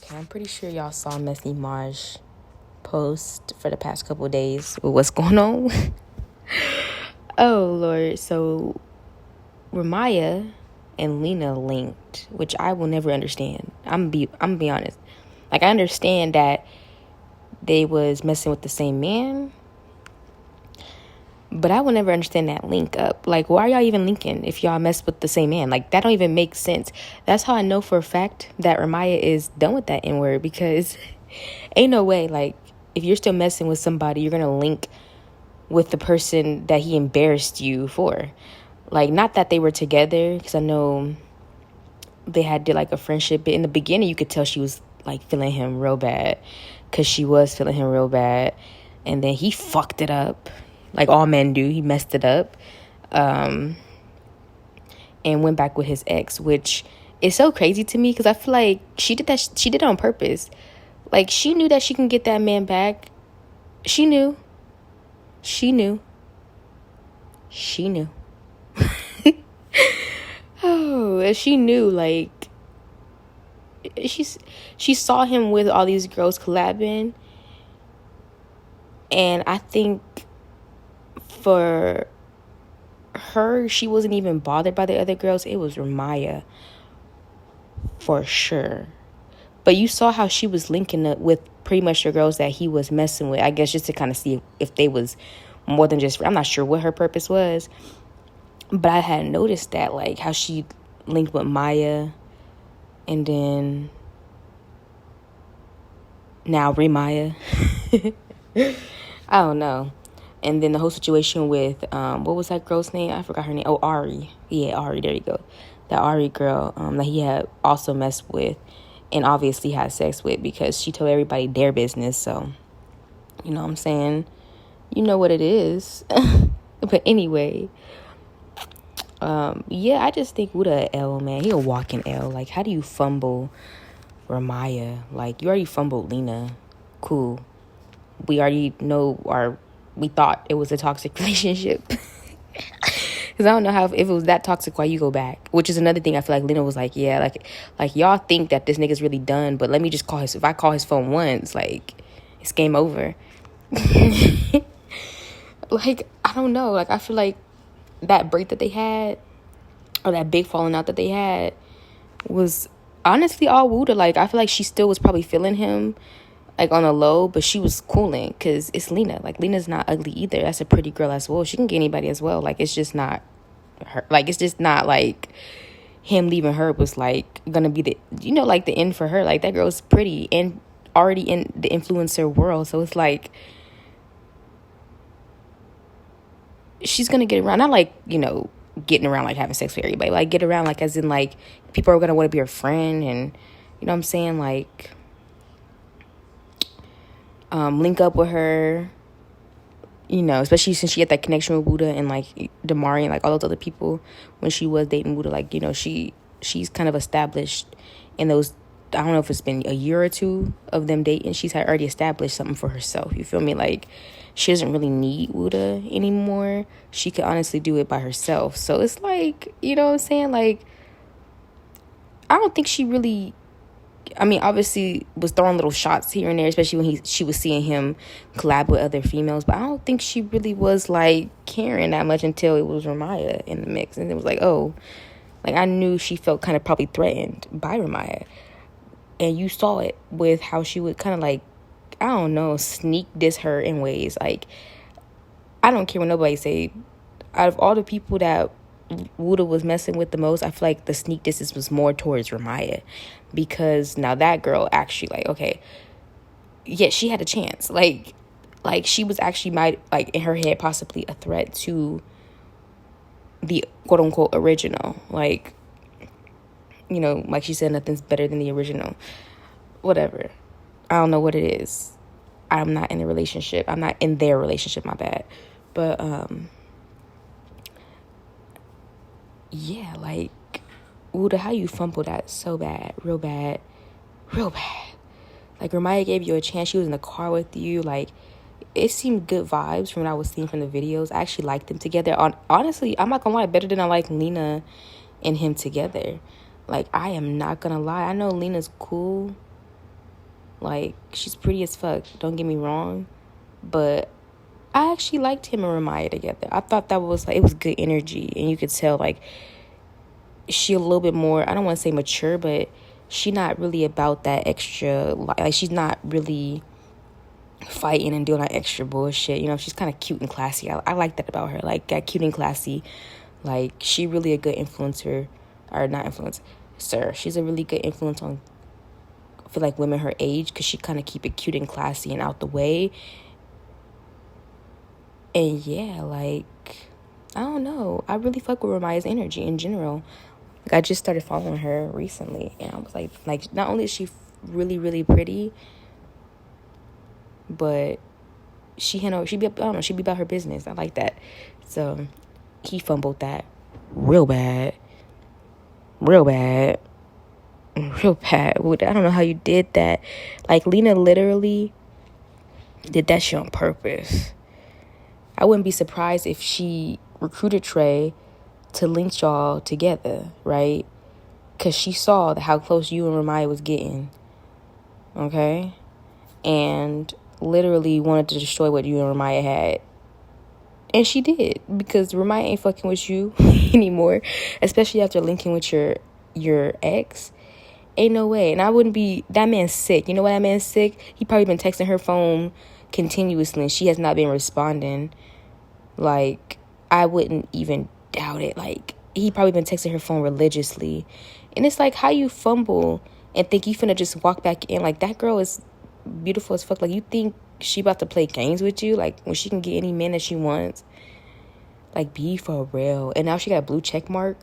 Okay, I'm pretty sure y'all saw Messy Marsh post for the past couple of days with what's going on. Oh, Lord. So, Ramiyah and Lena linked, which I will never understand. I'm gonna be honest. Like, I understand that they was messing with the same man, but I will never understand that link up. Like, why are y'all even linking if y'all mess with the same man? Like, that don't even make sense. That's how I know for a fact that Ramiyah is done with that N-word, because ain't no way, like, if you're still messing with somebody, you're gonna link with the person that he embarrassed you for. Like, not that they were together, because I know they did like a friendship, but in the beginning you could tell she was like feeling him real bad, because she was feeling him real bad, and then he fucked it up like all men do. He messed it up, and went back with his ex, which is so crazy to me, because I feel like she did it on purpose. Like, she knew that she can get that man back. She knew. Oh, she knew. Like, she saw him with all these girls collabing, and I think for her, she wasn't even bothered by the other girls. It was Ramiyah for sure. But you saw how she was linking up with pretty much the girls that he was messing with, I guess, just to kind of see if they was more than just, I'm not sure what her purpose was, but I had noticed that, like, how she linked with Maya, and then now Ramiyah. I don't know. And then the whole situation with, what was that girl's name? I forgot her name. Oh, Ari. Yeah, Ari, there you go. That Ari girl that he had also messed with and obviously had sex with, because she told everybody their business. So, you know what I'm saying? You know what it is. But anyway, yeah, I just think Wuda a L, man. He a walking L. Like, how do you fumble Ramiyah? Like, you already fumbled Lena. Cool. We already know, we thought it was a toxic relationship. Because I don't know if it was that toxic, why you go back. Which is another thing. I feel like Lena was like, yeah, like y'all think that this nigga's really done, but let me just call if I call his phone once, like, it's game over. Like, I don't know. Like, I feel like that break that they had, or that big falling out that they had, was honestly all Wuda. Like, I feel like she still was probably feeling him, like, on a low, but she was cooling, because it's Lena. Like, Lena's not ugly either. That's a pretty girl as well. She can get anybody as well. Like, it's just not her. Like, it's just not like him leaving her was like gonna be the, like, the end for her. Like, that girl's pretty and already in the influencer world, so it's like she's gonna get around. Not like, getting around like having sex with everybody, like, get around like as in like people are gonna want to be her friend, and you know what I'm saying, like, link up with her, especially since she had that connection with Wuda and like Damari and like all those other people when she was dating Wuda. Like, she's kind of established in those, I don't know if it's been a year or two of them dating, she's had already established something for herself. You feel me? Like, she doesn't really need Wuda anymore. She could honestly do it by herself. So it's like, you know what I'm saying? Like, I don't think she really, I mean, obviously was throwing little shots here and there, especially when she was seeing him collab with other females. But I don't think she really was like caring that much until it was Ramiyah in the mix. And it was like, oh, like, I knew she felt kind of probably threatened by Ramiyah. And you saw it with how she would kind of like, I don't know, sneak diss her in ways. Like, I don't care what nobody say. Out of all the people that Wuda was messing with the most, I feel like the sneak disses was more towards Ramiyah, because now that girl actually, like, okay, yeah, she had a chance. Like she was actually, like, in her head, possibly a threat to the quote unquote original. Like, like she said, nothing's better than the original. Whatever. I don't know what it is. I'm not in a relationship. I'm not in their relationship, my bad. But, yeah, like, Wuda, how you fumbled that so bad. Real bad. Like, Ramiyah gave you a chance. She was in the car with you. Like, it seemed good vibes from what I was seeing from the videos. I actually liked them together. Honestly, I'm not gonna lie, better than I like Lena and him together. Like, I am not gonna lie. I know Lena's cool, Like, she's pretty as fuck, don't get me wrong, but I actually liked him and Ramiyah together. I thought that was, like, it was good energy, and you could tell, like, she a little bit more, I don't want to say mature, but she not really about that extra, like, she's not really fighting and doing that extra bullshit. You know, she's kind of cute and classy. I like that about her, like, that cute and classy. Like, she really a good influencer, or not influencer, sir. She's a really good influence on, I feel like, women her age, because she kind of keep it cute and classy and out the way. And yeah, like, I don't know. I really fuck with Ramiyah's energy in general. Like, I just started following her recently, and I was like, not only is she really, really pretty, but she be, I don't know, she be about her business. I like that. So he fumbled that real bad. I don't know how you did that. Like, Lena literally did that shit on purpose. I wouldn't be surprised if she recruited Trey to link y'all together, right? Because she saw how close you and Ramiyah was getting, okay? And literally wanted to destroy what you and Ramiyah had. And she did, because Ramiyah ain't fucking with you anymore, especially after linking with your ex. Ain't no way. And I wouldn't be, that man's sick. You know why that man's sick? He probably been texting her phone continuously, and she has not been responding. Like, I wouldn't even doubt it. Like, he probably been texting her phone religiously. And it's like, how you fumble and think you finna just walk back in? Like, that girl is beautiful as fuck. Like, you think she about to play games with you? Like, when she can get any man that she wants? Like, be for real. And now she got a blue check mark.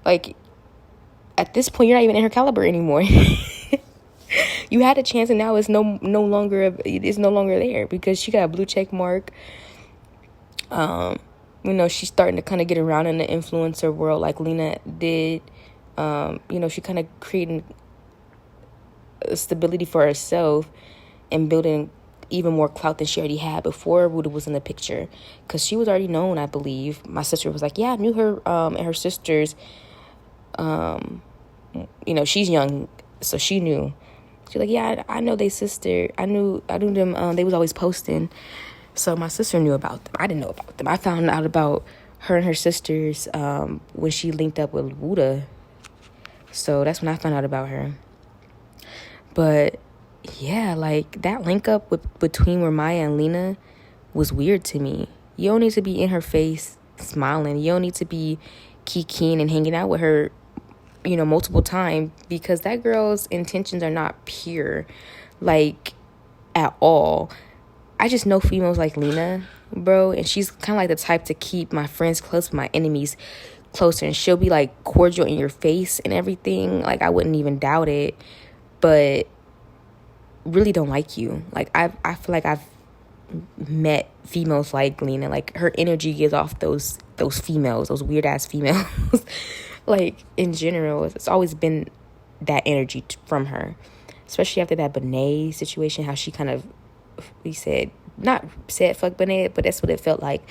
Like, at this point, you're not even in her caliber anymore. You had a chance, and now it's no longer there, because she got a blue check mark. You know, she's starting to kind of get around in the influencer world like Lena did. You know, she kind of creating stability for herself and building even more clout than she already had before Ruda was in the picture, because she was already known, I believe. My sister was like, yeah, I knew her and her sisters. You know, she's young, so she knew. She's like, yeah, I know they sister. I knew them. They was always posting. So my sister knew about them. I didn't know about them. I found out about her and her sisters when she linked up with Wuda. So that's when I found out about her. But yeah, like, that link up between Ramiyah and Lena was weird to me. You don't need to be in her face smiling. You don't need to be kikiing and hanging out with her, you know, multiple times, because that girl's intentions are not pure, like, at all. I just know females like Lena, bro, and she's kind of like the type to keep my friends close, my enemies closer, and she'll be, like, cordial in your face and everything. Like, I wouldn't even doubt it, but really don't like you. Like, I feel like I've met females like Lena. Like, her energy gives off those females, those weird-ass females. Like, in general, it's always been that energy from her, especially after that Benet situation, how she kind of, not said fuck Benet, but that's what it felt like,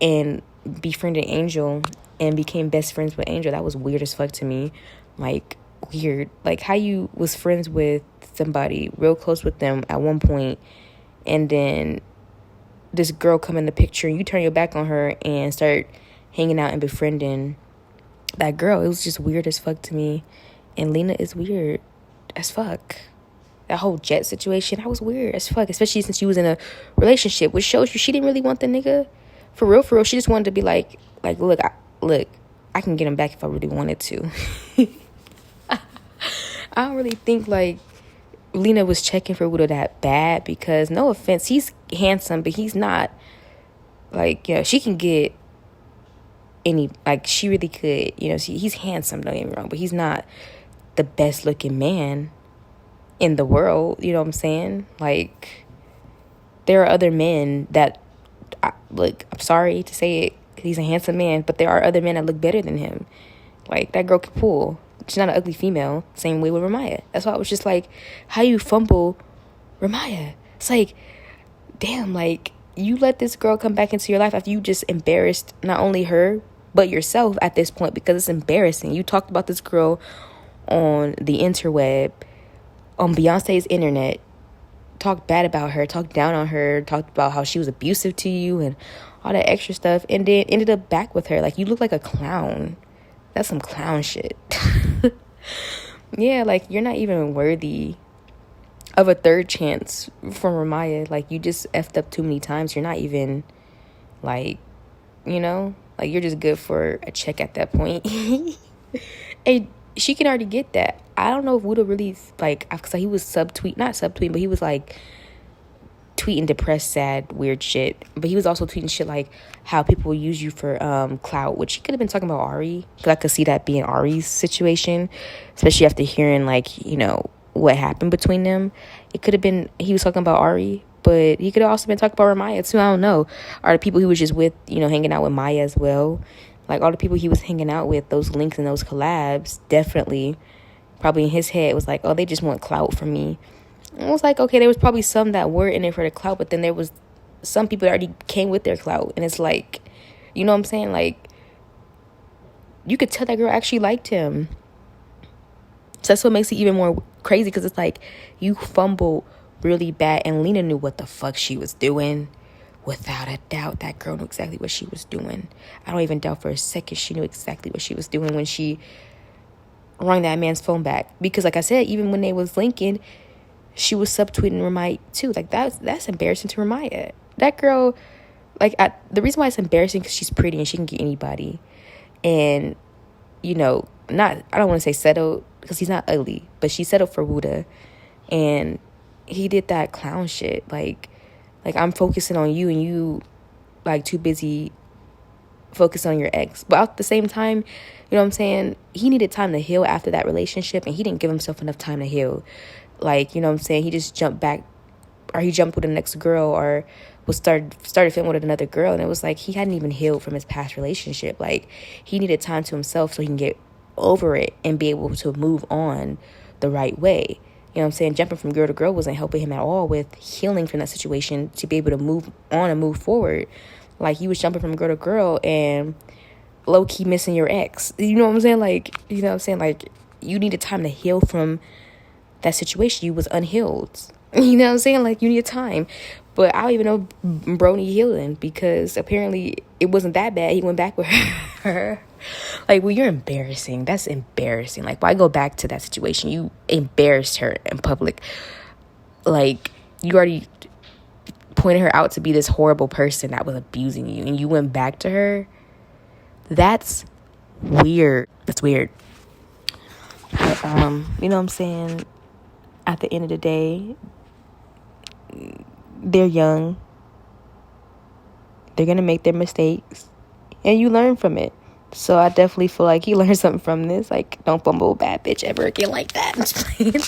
and befriended Angel and became best friends with Angel. That was weird as fuck to me. Like, weird. Like, how you was friends with somebody, real close with them at one point, and then this girl come in the picture and you turn your back on her and start hanging out and befriending that girl. It was just weird as fuck to me. And Lena is weird as fuck. That whole Jet situation, that was weird as fuck, especially since she was in a relationship, which shows you she didn't really want the nigga. For real. She just wanted to be like, look, I can get him back if I really wanted to. I don't really think, like, Lena was checking for Wuda that bad, because, no offense, he's handsome, but he's not, like, yeah, she can get any, like, she really could, you know, he's handsome, don't get me wrong, but he's not the best looking man in the world, you know what I'm saying? Like, there are other men that, look, I'm sorry to say it, he's a handsome man, but there are other men that look better than him. Like, that girl could pull. She's not an ugly female. Same way with Ramiyah. That's why I was just like, how you fumble Ramiyah? It's like, damn, like, you let this girl come back into your life after you just embarrassed not only her, but yourself at this point, because it's embarrassing. You talked about this girl on the interweb on Beyonce's internet, talked bad about her, talked down on her, talked about how she was abusive to you and all that extra stuff, and then ended up back with her. Like, you look like a clown. That's some clown shit. Yeah, like, you're not even worthy of a third chance from Ramiyah. Like, you just effed up too many times. You're not even, like, like, you're just good for a check at that point. And she can already get that. I don't know if Wuda really, like, because he was not subtweeting, but he was, like, tweeting depressed, sad, weird shit. But he was also tweeting shit like how people use you for clout, which he could have been talking about Ari, because I could see that being Ari's situation, especially after hearing, like, what happened between them. It could have been he was talking about Ari, but he could have also been talking about Ramiyah too. I don't know. Or the people he was just with, hanging out with Maya as well. Like, all the people he was hanging out with, those links and those collabs, definitely, probably in his head was like, oh, they just want clout from me. And it was like, okay, there was probably some that were in it for the clout, but then there was some people that already came with their clout. And it's like, you know what I'm saying? Like, you could tell that girl actually liked him. So that's what makes it even more crazy, because it's like, you fumbled really bad, and Lena knew what the fuck she was doing. Without a doubt, that girl knew exactly what she was doing. I don't even doubt for a second she knew exactly what she was doing when she rang that man's phone back. Because, like I said, even when they was linking, she was subtweeting Ramiyah too. Like, that's embarrassing to Ramiyah. That girl, like, the reason why it's embarrassing, because she's pretty and she can get anybody. And, I don't want to say settled, because he's not ugly, but she settled for Wuda. And he did that clown shit. Like I'm focusing on you, and you, like, too busy focusing on your ex. But at the same time, you know what I'm saying? He needed time to heal after that relationship, and he didn't give himself enough time to heal. Like, you know what I'm saying? He just jumped back, or he jumped with the next girl, or started filming with another girl. And it was like, he hadn't even healed from his past relationship. Like, he needed time to himself so he can get over it and be able to move on the right way. You know what I'm saying? Jumping from girl to girl wasn't helping him at all with healing from that situation to be able to move on and move forward. Like, he was jumping from girl to girl and low-key missing your ex. You know what I'm saying? Like, you know what I'm saying? Like, you needed time to heal from that situation. You was unhealed. You know what I'm saying? Like, you need time. But I don't even know bro need healing, because apparently it wasn't that bad. He went back with her. Like, well, you're embarrassing. That's embarrassing. Like, why go back to that situation? You embarrassed her in public. Like, you already pointed her out to be this horrible person that was abusing you, and you went back to her. That's weird. That's weird. But, you know what I'm saying? At the end of the day, they're young. They're going to make their mistakes, and you learn from it. So I definitely feel like he learned something from this. Like, don't fumble a bad bitch ever again like that. I'm just playing.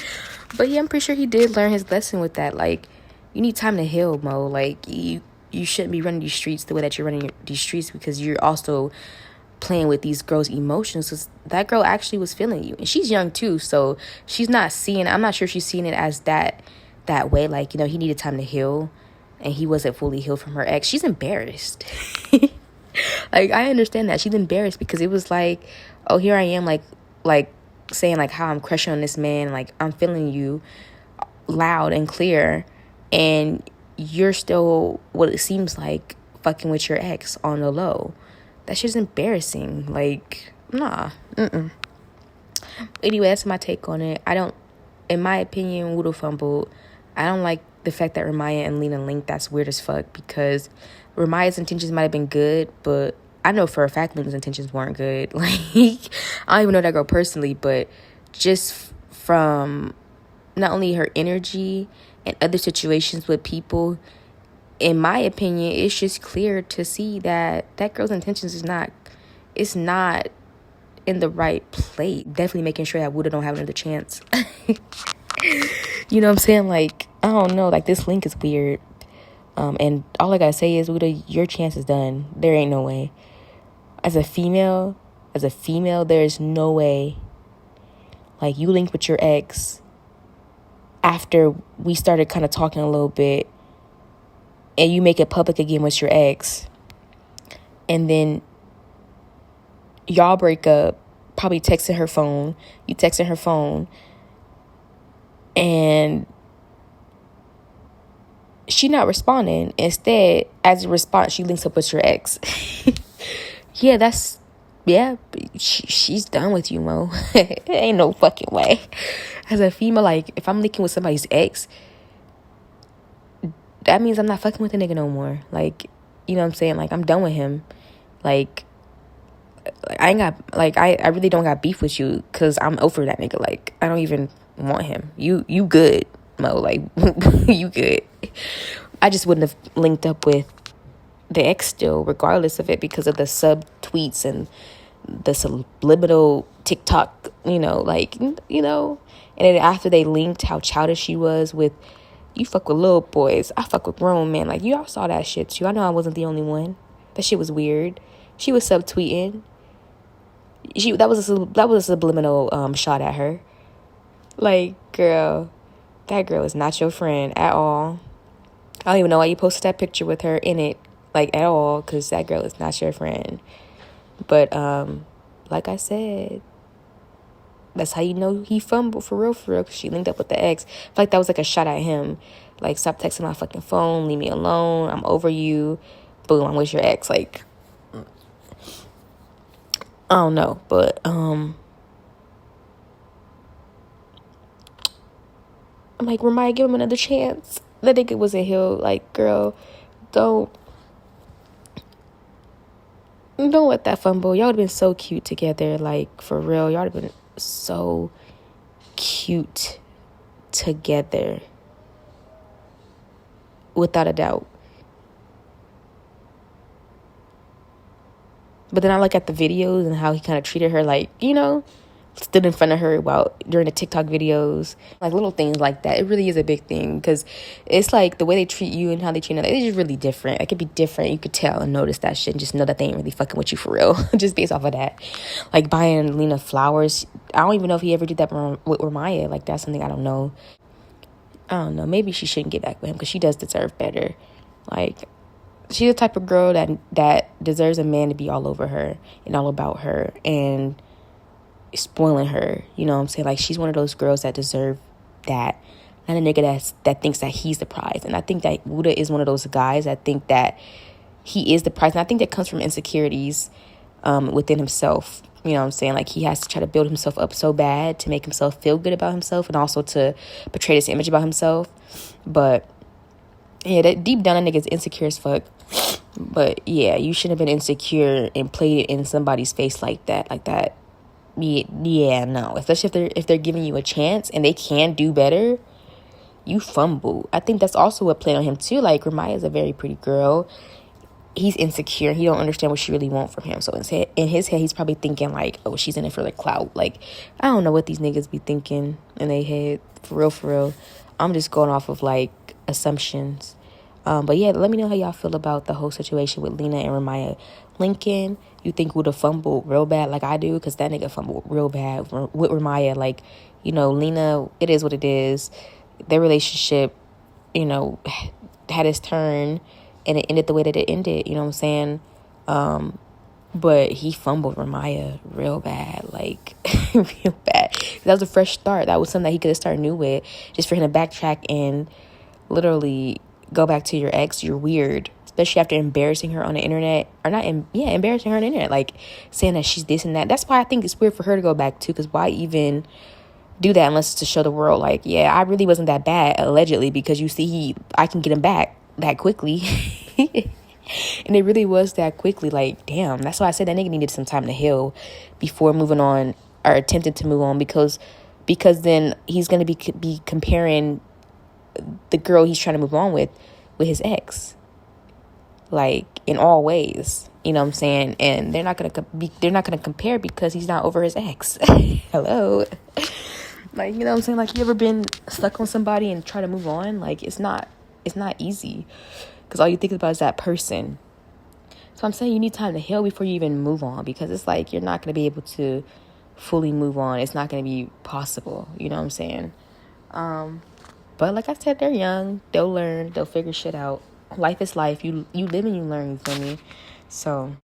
But yeah, I'm pretty sure he did learn his lesson with that. Like, you need time to heal, Mo. Like, you shouldn't be running these streets the way that you're running these streets, because you're also playing with these girls' emotions. 'Cause that girl actually was feeling you, and she's young too, so she's not seeing, I'm not sure she's seeing it as that way. Like, he needed time to heal, and he wasn't fully healed from her ex. She's embarrassed. Like, I understand that she's embarrassed, because it was like, oh, here I am, like saying, like, how I'm crushing on this man, like, I'm feeling you loud and clear, and you're still, what it seems like, fucking with your ex on the low. That shit's embarrassing. Like, nah. Anyway, that's my take on it. In my opinion, Wuda fumbled. I don't like the fact that Ramiyah and Lena linked. That's weird as fuck, because Ramiyah's intentions might have been good, but I know for a fact Lena's intentions weren't good. Like, I don't even know that girl personally, but just from not only her energy and other situations with people, in my opinion, it's just clear to see that girl's intentions is not in the right place. Definitely making sure that Wuda don't have another chance. You know what I'm saying? Like, I don't know. Like, this link is weird. And all I gotta say is, Wuda, your chance is done. There ain't no way. As a female, there's no way. Like, you linked with your ex after we started kind of talking a little bit, and you make it public again with your ex, and then y'all break up, probably texting her phone. You texting her phone, And she not responding. Instead, as a response, she links up with your ex. Yeah, she's done with you, Mo. Ain't no fucking way. As a female, like, if I'm linking with somebody's ex, that means I'm not fucking with the nigga no more. Like, you know what I'm saying? Like, I'm done with him. Like, I ain't got, like, I really don't got beef with you, because I'm over that nigga. Like, I don't even want him. You good, Mo. Like, you good. I just wouldn't have linked up with the ex still, regardless of it, because of the sub tweets and the subliminal TikTok, like, and then after they linked how childish she was with, you fuck with little boys, I fuck with grown men. Like, you all saw that shit too. I know I wasn't the only one. That shit was weird. She was subtweeting. That was a subliminal shot at her. Like, girl, that girl is not your friend at all. I don't even know why you posted that picture with her in it, like, at all, because that girl is not your friend. But like I said, that's how you know he fumbled for real, because she linked up with the ex. I feel like that was like a shot at him. Like, stop texting my fucking phone, leave me alone, I'm over you, boom, I'm with your ex. Like, I don't know, but I'm like, Ramiyah, give him another chance. That nigga was a hill. Like, girl, don't let that fumble. Y'all would have been so cute together. Like, for real, y'all would have been so cute together, without a doubt. But then I look at the videos and how he kind of treated her, like, stood in front of her during the TikTok videos, like little things like that. It really is a big thing, because it's like the way they treat you and how they treat others, it's just really different. It could be different. You could tell and notice that shit and just know that they ain't really fucking with you for real, just based off of that. Like, buying Lena flowers. I don't even know if he ever did that with Ramiyah. Like, that's something I don't know. Maybe she shouldn't get back with him, because she does deserve better. Like, she's the type of girl that deserves a man to be all over her and all about her and spoiling her. You know what I'm saying? Like, she's one of those girls that deserve that. Not a nigga that thinks that he's the prize. And I think that Buddha is one of those guys that think that he is the prize. And I think that comes from insecurities within himself. You know what I'm saying? Like, he has to try to build himself up so bad to make himself feel good about himself, and also to portray this image about himself. But yeah, that deep down, that nigga's insecure as fuck. But yeah, you shouldn't have been insecure and played it in somebody's face like that. Yeah, no. Especially if they're giving you a chance and they can do better, you fumble. I think that's also a play on him too. Like, Ramiyah is a very pretty girl. He's insecure. He don't understand what she really wants from him. So in his head, he's probably thinking like, oh, she's in it for the clout. Like, I don't know what these niggas be thinking in their head. For real. I'm just going off of like assumptions. But yeah, let me know how y'all feel about the whole situation with Lena and Ramiyah linking. You think would have fumbled real bad like I do? Because that nigga fumbled real bad with Ramiyah. Like, Lena, it is what it is. Their relationship, had its turn, and it ended the way that it ended. You know what I'm saying? But he fumbled Ramiyah real bad, like real bad. That was a fresh start. That was something that he could have started new with. Just for him to backtrack and literally go back to your ex, you're weird. Especially after embarrassing her on the internet. Embarrassing her on the internet. Like, saying that she's this and that. That's why I think it's weird for her to go back too. Because why even do that unless it's to show the world, like, yeah, I really wasn't that bad, allegedly. Because you see, I can get him back that quickly. And it really was that quickly. Like, damn. That's why I said that nigga needed some time to heal before moving on, or attempting to move on. Because then he's going to be comparing the girl he's trying to move on with his ex, like, in all ways. You know what I'm saying? And they're not gonna compare, because he's not over his ex. Hello. Like, you know what I'm saying? Like, you ever been stuck on somebody and try to move on? Like, it's not easy, because all you think about is that person. So I'm saying you need time to heal before you even move on, because it's like you're not going to be able to fully move on. It's not going to be possible. You know what I'm saying? But like I said, they're young. They'll learn. They'll figure shit out. Life is life. You live and you learn. You feel me? So